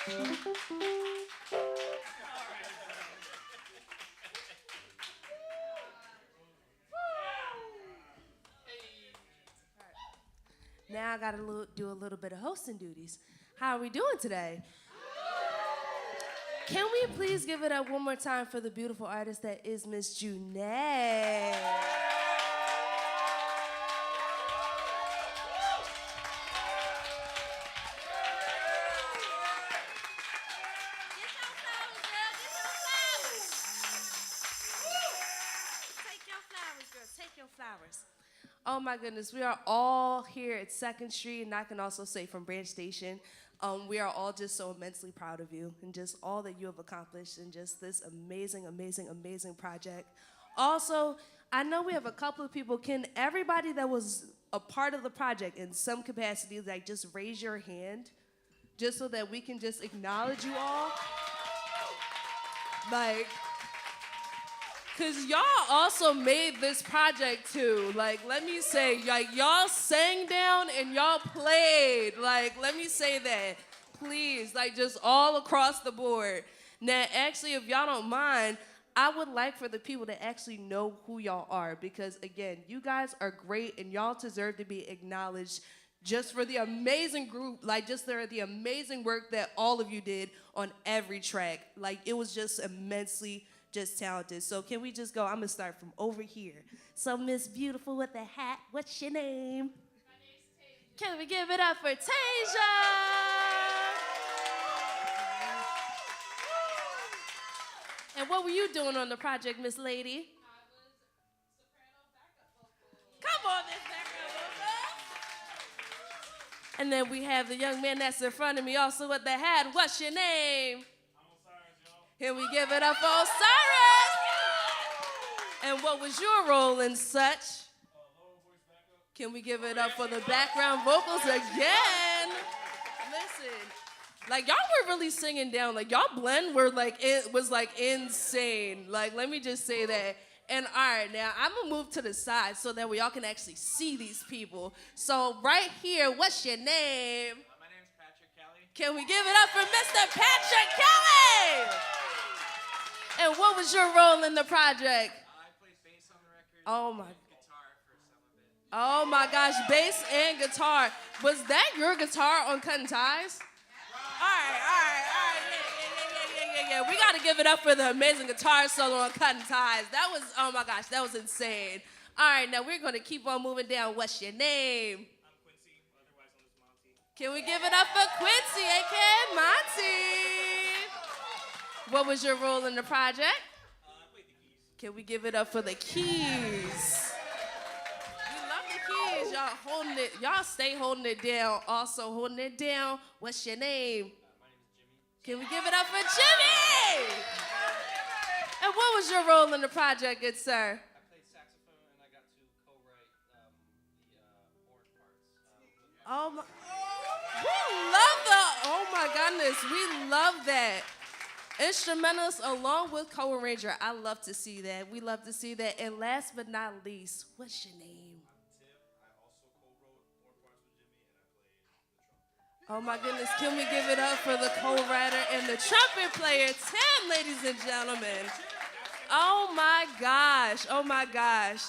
Now I got to do a little bit of hosting duties. How are we doing today? Can we please give it up one more time for the beautiful artist that is Miss Junee? Take your flowers. Oh my goodness, we are all here at 2nd Street, and I can also say from Branch Station, we are all just so immensely proud of you and just all that you have accomplished in just this amazing, amazing, amazing project. Also, I know we have a couple of people. Can everybody that was a part of the project in some capacity, like, just raise your hand, just so that we can just acknowledge you all? Like, because y'all also made this project too. Like, let me say, like, y'all sang down and y'all played. Like, let me say that, please, like, just all across the board. Now, actually, if y'all don't mind, I would like for the people to actually know who y'all are, because, again, you guys are great and y'all deserve to be acknowledged just for the amazing group, like, just the amazing work that all of you did on every track. Like, it was just immensely just talented. So can we just go? I'm gonna start from over here. So Miss Beautiful with the hat, what's your name? My name's Tasia. Can we give it up for Tasia? And what were you doing on the project, Miss Lady? I was soprano backup vocal. Come on, Miss backup vocal. And then we have the young man that's in front of me also with the hat. What's your name? Can we give it up for Osiris? And what was your role in such? Can we give it up for the background vocals again? Listen, like, y'all were really singing down. Like, y'all blend were like, it was like insane. Like, let me just say that. And all right, now I'm gonna move to the side so that way y'all can actually see these people. So right here, what's your name? My name's Patrick Kelly. Can we give it up for Mr. Patrick Kelly? And what was your role in the project? I played bass on the record. Oh my. Guitar for some of it. Oh my gosh, bass and guitar. Was that your guitar on Cutting Ties? All right. Yeah. We gotta give it up for the amazing guitar solo on Cutting Ties. That was, oh my gosh, that was insane. All right, now we're gonna keep on moving down. What's your name? I'm Quincy, otherwise known as Monty. Can we give it up for Quincy, aka Monty? What was your role in the project? I played the keys. Can we give it up for the keys? We love the keys. Y'all holding it. Y'all stay holding it down. Also holding it down. What's your name? My name is Jimmy. Can we give it up for Jimmy? And what was your role in the project, good sir? I played saxophone and I got to co-write the horn parts. Oh my. We love the. Oh my goodness. We love that. Instrumentalists along with co-arranger. I love to see that. We love to see that. And last but not least, what's your name? I'm Tim. I also co-wrote horn parts with Jimmy and I played the trumpet. Oh my goodness, can we give it up for the co-writer and the trumpet player, Tim, ladies and gentlemen. Oh my gosh, oh my gosh.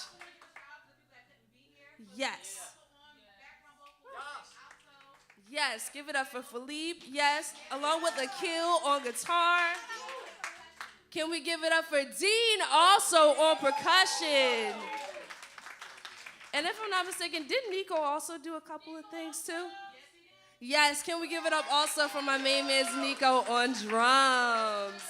Yes. Yes, give it up for Philippe, yes, along with Akil on guitar. Can we give it up for Dean, also on percussion? And if I'm not mistaken, did Nico also do a couple of things too? Yes, can we give it up also for my main man Nico on drums?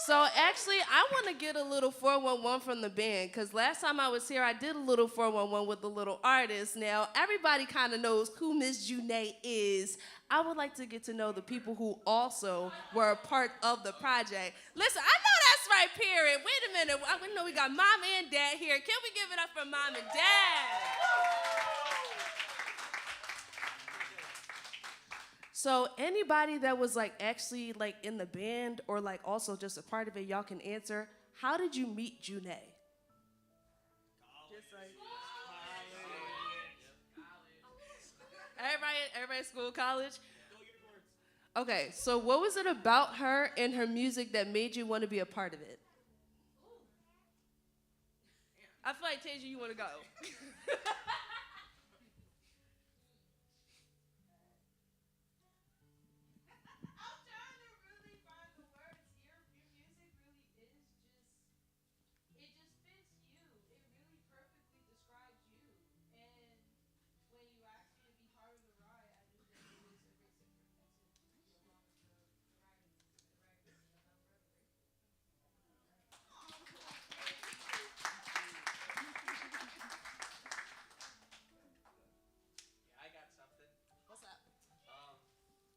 So actually, I want to get a little 411 from the band, because last time I was here, I did a little 411 with the little artist. Now, everybody kind of knows who Miss Junee is. I would like to get to know the people who also were a part of the project. Listen, I know that's right, period. Wait a minute. I know we got mom and dad here. Can we give it up for mom and dad? So anybody that was like actually like in the band or like also just a part of it, y'all can answer. How did you meet Junee? Just like everybody, school, college. Okay, so what was it about her and her music that made you want to be a part of it? I feel like Tasia, you want to go. Yeah, I got something. What's up?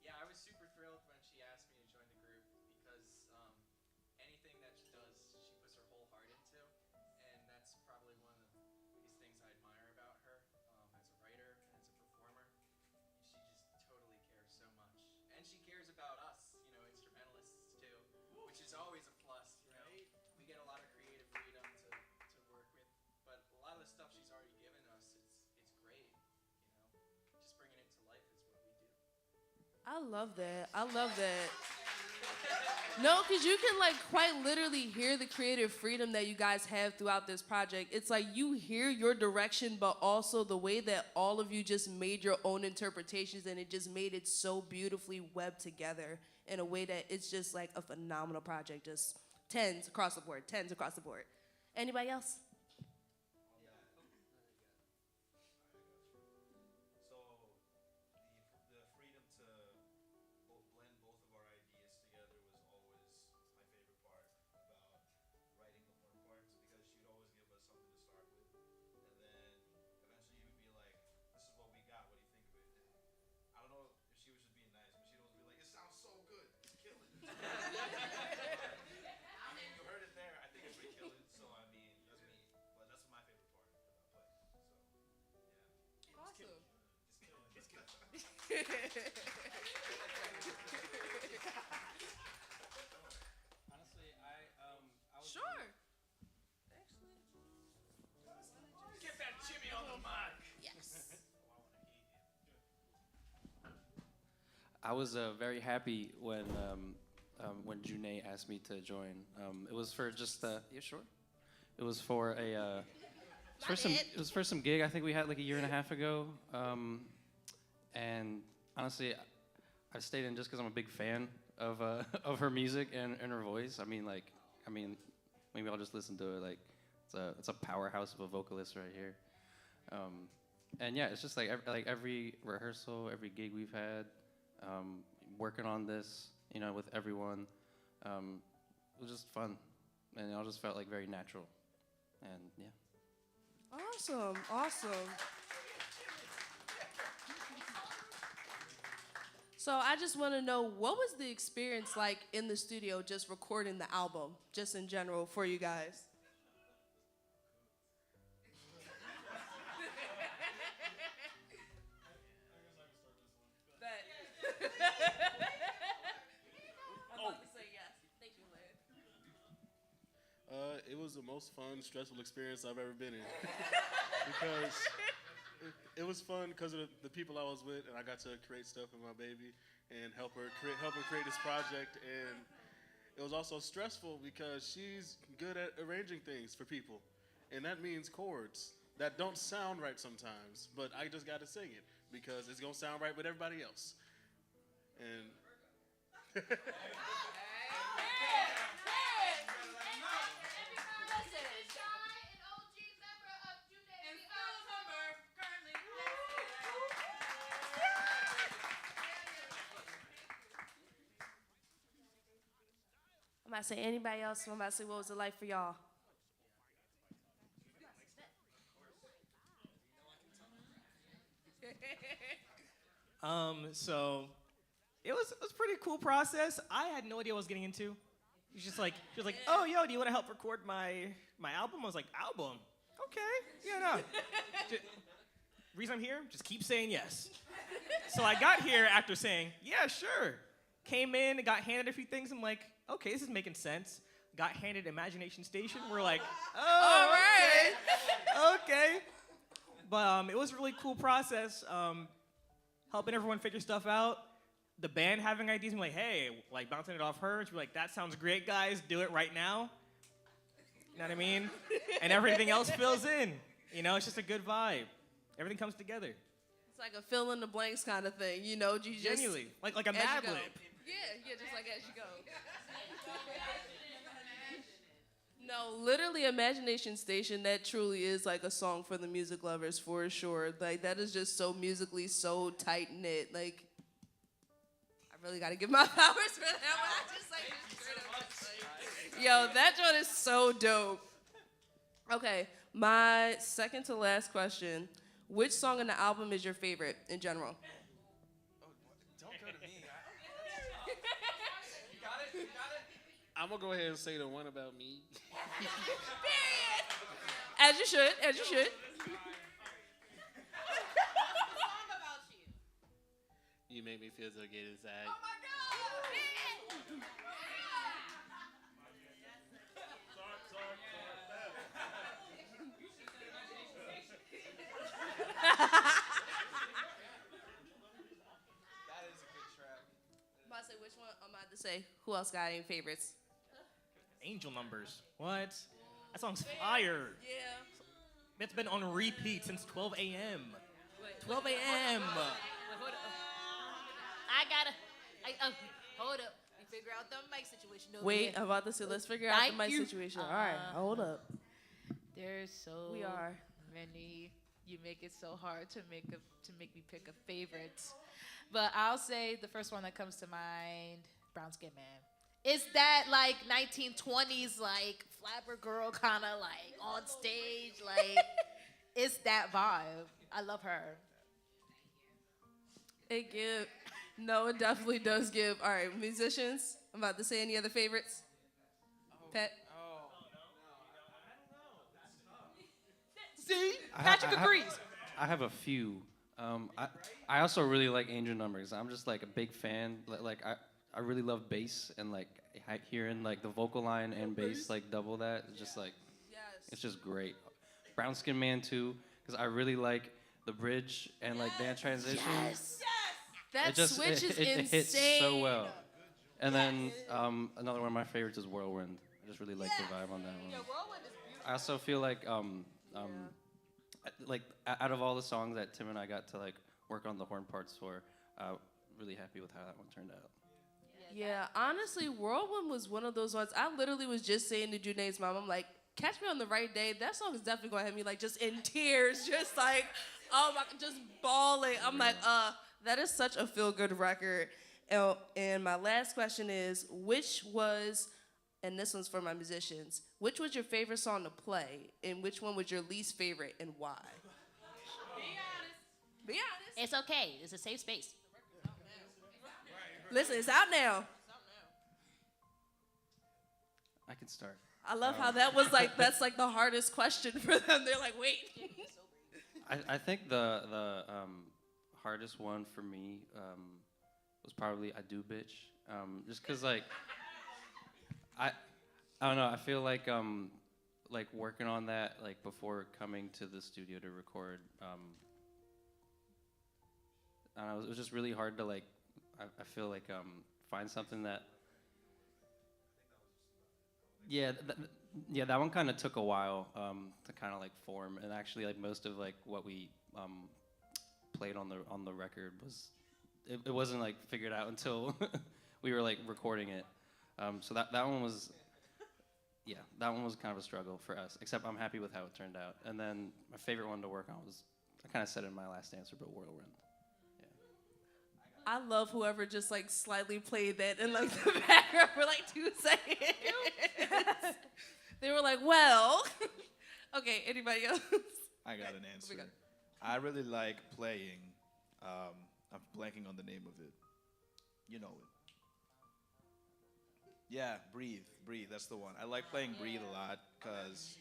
Yeah, I was super thrilled when she asked me to join the group because anything that she does, she puts her whole heart into, and that's probably one of the biggest things I admire about her as a writer and as a performer. She just totally cares so much, and she cares about us, instrumentalists too, which is always a plus. We get a lot of creative freedom to work with, but a lot of the stuff she's already given us, it's great. Just bringing it to life is what we do. I love that. I love that. No, because you can like quite literally hear the creative freedom that you guys have throughout this project. It's like you hear your direction, but also the way that all of you just made your own interpretations, and it just made it so beautifully webbed together in a way that it's just like a phenomenal project. Just tens across the board, tens across the board. Anybody else? So the freedom to blend both of our ideas together was always my favorite part about writing the horn parts, because she'd always give us something to start with, and then eventually you would be like, "This is what we got. What do you think of it?" And I don't know if she was just being nice, but she'd always be like, "It sounds so good. It's killing." I mean, you heard it there. I think it's pretty killing. So I mean, that's me. But that's my favorite part about playing. So yeah. Awesome. It's killing. Honestly, I was Sure. Get that Jimmy on the mic. Yes. I was very happy when Junee asked me to join. It was for just yeah, sure. It was for a it was for some gig I think we had like a year and a half ago. And honestly, I stayed in just because I'm a big fan of of her music and her voice. I mean, maybe I'll just listen to it. Like, it's a powerhouse of a vocalist right here. And yeah, it's just like every rehearsal, every gig we've had, working on this, with everyone, it was just fun, and it all just felt like very natural, and yeah. Awesome. Awesome. So I just want to know, what was the experience like in the studio just recording the album, just in general for you guys? I'm about to say yes. Thank you, Lynn. It was the most fun, stressful experience I've ever been in. Because it was fun because of the people I was with, and I got to create stuff with my baby and help her create this project. And it was also stressful because she's good at arranging things for people, and that means chords that don't sound right sometimes. But I just got to sing it because it's gonna sound right with everybody else. And I'm about to say anybody else. I'm about to say, what was it like for y'all? So it was a pretty cool process. I had no idea what I was getting into. She was like, "Oh, yo, do you want to help record my album?" I was like, "Album? Okay, yeah, no." Reason I'm here, just keep saying yes. So I got here after saying, "Yeah, sure." Came in and got handed a few things. I'm like, "Okay, this is making sense." Got handed Imagination Station. We're like, "Oh, right. okay." But it was a really cool process. Helping everyone figure stuff out. the band having ideas and be like, hey, like bouncing it off her, she'd be like, that sounds great, guys, do it right now. You know what I mean? And everything else fills in. You know, it's just a good vibe. Everything comes together. It's like a fill in the blanks kind of thing, you know? You just Genuinely, like a as you Mad go. Lib. Yeah, just like as you go. No, literally, Imagination Station, that truly is like a song for the music lovers for sure. Like, that is just so musically so tight knit. Like, I really got to give my flowers for that one. I just like, straight up just like, yo, that joint is so dope. Okay, my second to last question. Which song in the album is your favorite in general? Don't go to me. I'm gonna go ahead and say the one about me. As you should, as you should. You make me feel so good inside. Oh my God! That is a good track. I'm about to say which one. I'm about to say who else got any favorites? Angel Numbers. What? That song's fire. Yeah. It's been on repeat since 12 a.m. 12 a.m. Wait, hold up. Hold up. We figure out the mic situation over Wait, here. I'm about to say let's figure out the Thank mic you. situation. All right, hold up. There's so We are. many. You make it so hard to make me pick a favorite. But I'll say the first one that comes to mind, Brown Skin Man. Is that like 1920s like flapper girl kind of like on stage like it's that vibe. I love her. It give. No, it definitely does give. All right, musicians. I'm about to say any other favorites. Pet. See? I- Patrick I- I- agrees. I have a few. I also really like Angel Numbers. I'm just like a big fan. I really love bass and like hearing like the vocal line and bass like double that. It's just like Yes. it's just great. Brown Skin Man too, because I really like the bridge and like that transition. Yes. That It just switch is it insane. hits so well. And then another one of my favorites is Whirlwind. I just really like the vibe on that one. I also feel like out of all the songs that Tim and I got to like work on the horn parts for, really happy with how that one turned out. Yeah, honestly, Whirlwind was one of those ones. I literally was just saying to Junee's mom, I'm like, catch me on the right day. That song is definitely gonna have me like just in tears, just like, oh my, just bawling. I'm like, that is such a feel good record. And my last question is, which was, and this one's for my musicians, which was your favorite song to play, and which one was your least favorite, and why? Be honest. It's okay. It's a safe space. Listen, it's out now. I can start. I love how that was like, that's like the hardest question for them. They're like, wait. I think the hardest one for me was probably I Do Bitch. Just because like I don't know. I feel like working on that like before coming to the studio to record. I don't know, it was just really hard to like. I feel like find something that. Yeah, that one kind of took a while to kind of like form, and actually like most of like what we played on the record was it wasn't like figured out until we were like recording it. So that one was kind of a struggle for us. Except I'm happy with how it turned out. And then my favorite one to work on was I kind of said it in my last answer, but Whirlwind. I love whoever just like slightly played that in like the background for like 2 seconds. They were like, well, okay, anybody else? I got an answer. got? I really like playing. I'm blanking on the name of it. You know it. Yeah, Breathe. Breathe, that's the one. I like playing Breathe a lot because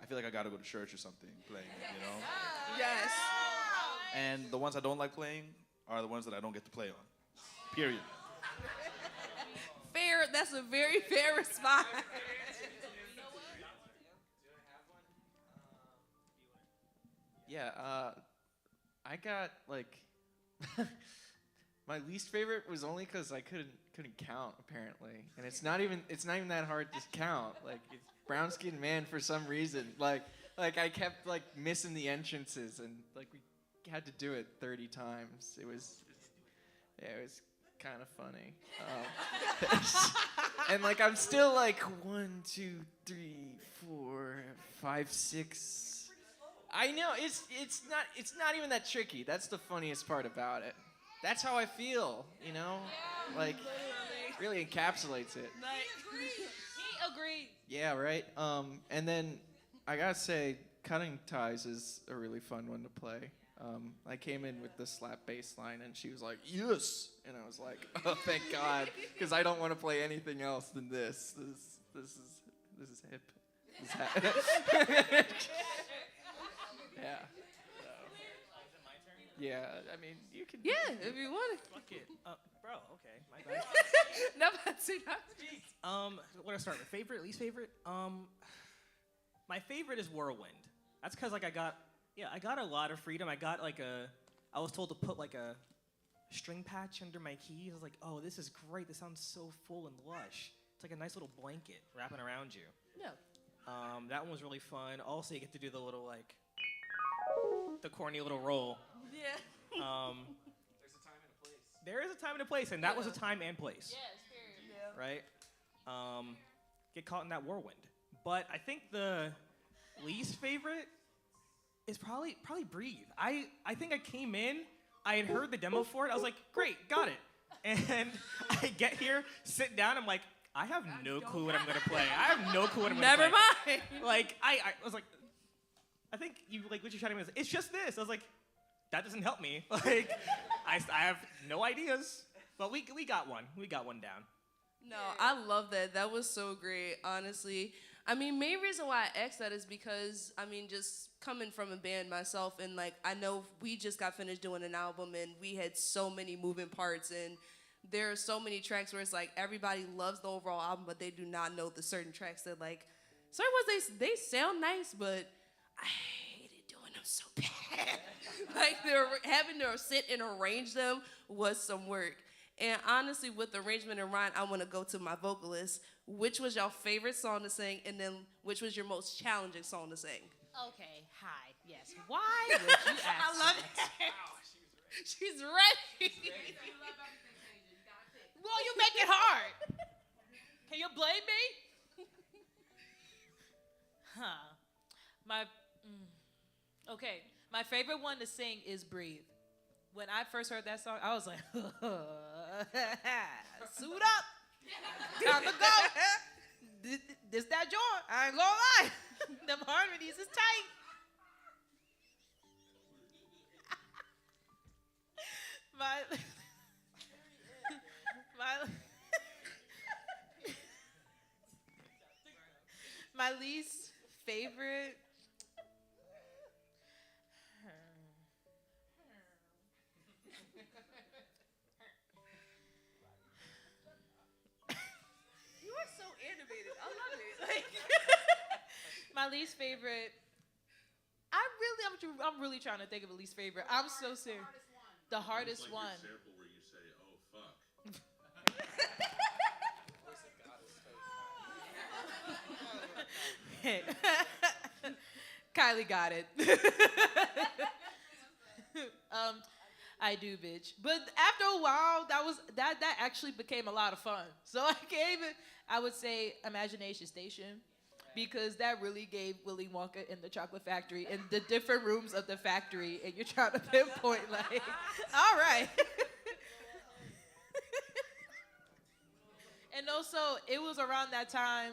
I feel like I gotta go to church or something playing it, you know? Yes. And the ones I don't like playing are the ones that I don't get to play on. Period. Fair, that's a very fair response. Yeah, I got like My least favorite was only because I couldn't count apparently, and it's not even that hard to count. Like it's brown skinned man for some reason. Like I kept like missing the entrances, and like we had to do it 30 times. It was kind of funny. And like I'm still like 1, 2, 3, 4, 5, 6. I know it's not even that tricky. That's the funniest part about it. That's how I feel, you know? Like really encapsulates it. He agreed. Yeah, right. And then I gotta say, cutting ties is a really fun one to play. I came in with the slap bass line, and she was like, "Yes," and I was like, "Oh, thank God," because I don't want to play anything else than this. This is hip. Yeah. So. Yeah, I mean, you can. Yeah, if you want Fuck it. Bro, okay. My bad. it. No, but see, Where to start with? Favorite, least favorite? My favorite is Whirlwind. That's because like I got a lot of freedom. I was told to put like a string patch under my keys. I was like, oh, this is great. This sounds so full and lush. It's like a nice little blanket wrapping around you. Yeah. That one was really fun. Also, you get to do the little like, the corny little roll. Yeah. There's a time and a place. There is a time and a place, and that was a time and place. Yes, Right? Get caught in that whirlwind. But I think the least favorite is probably Breathe. I think I came in, I had heard the demo for it, I was like, great, got it. And I get here, sit down, I'm like, I have no clue what I'm gonna play. I have no clue what I'm gonna play. Never mind. Like, I was like, I think you like what you're trying to do. It's just this. I was like, that doesn't help me. Like, I have no ideas. But we got one. We got one down. No, I love that. That was so great, honestly. I mean, main reason why I asked that is because, I mean, just coming from a band myself, and like, I know we just got finished doing an album, and we had so many moving parts, and there are so many tracks where it's like everybody loves the overall album, but they do not know the certain tracks that like, certain ones they sound nice, but I hated doing them so bad. Like, having to sit and arrange them was some work. And honestly, with arrangement and rhyme, I want to go to my vocalists. Which was your favorite song to sing, and then which was your most challenging song to sing? Okay, hi, yes. Why would you ask I love that? it. She's ready. Well, you make it hard. Can you blame me? Okay, my favorite one to sing is Breathe. When I first heard that song, I was like, suit up. Time to go. This that joint. I ain't gonna lie. Them harmonies is tight. My least favorite. You are so animated. I love it. Like, My least favorite. I'm really trying to think of a least favorite. I'm so serious. The hardest It's like one. Your sample where you say, "Oh fuck." Kylie got it. I do, bitch. But after a while, that actually became a lot of fun. So I gave it, I would say, Imagination Station, because that really gave Willy Wonka and the Chocolate Factory and the different rooms of the factory, and you're trying to pinpoint, like, all right. And also, it was around that time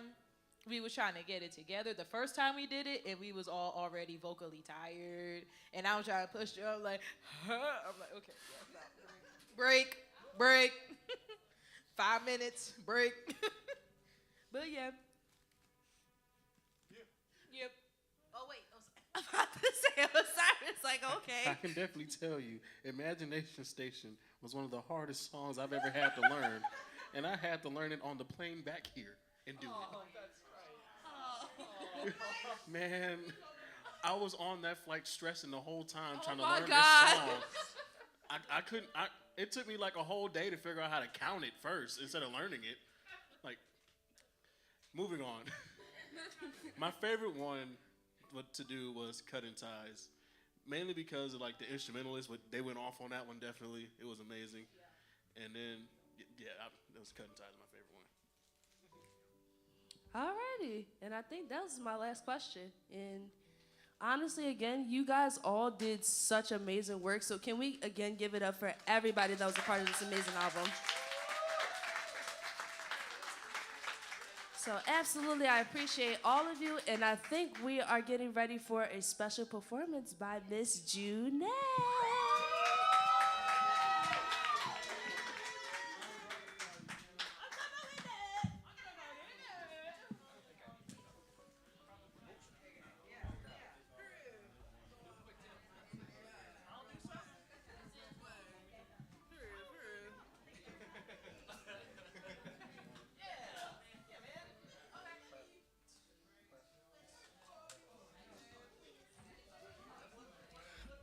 we was trying to get it together. The first time we did it, and we was all already vocally tired, and I was trying to push you. I'm like, I'm like, okay, yeah, stop. Break. 5 minutes, break. But yeah. Yep. Oh wait. I'm about to say, I'm sorry. It's like, okay. I can definitely tell you, Imagination Station was one of the hardest songs I've ever had to learn. And I had to learn it on the plane back here and do it. Man, I was on that flight stressing the whole time trying to learn this song. I couldn't, it took me like a whole day to figure out how to count it first instead of learning it. Like, moving on. My favorite one to do was Cutting Ties, mainly because of like the instrumentalists. They went off on that one definitely. It was amazing. And then that was Cutting Ties, my favorite one. Alrighty, and I think that was my last question. And honestly, again, you guys all did such amazing work. So can we again give it up for everybody that was a part of this amazing album? So absolutely, I appreciate all of you, and I think we are getting ready for a special performance by Miss Junee.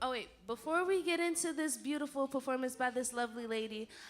Oh wait, before we get into this beautiful performance by this lovely lady,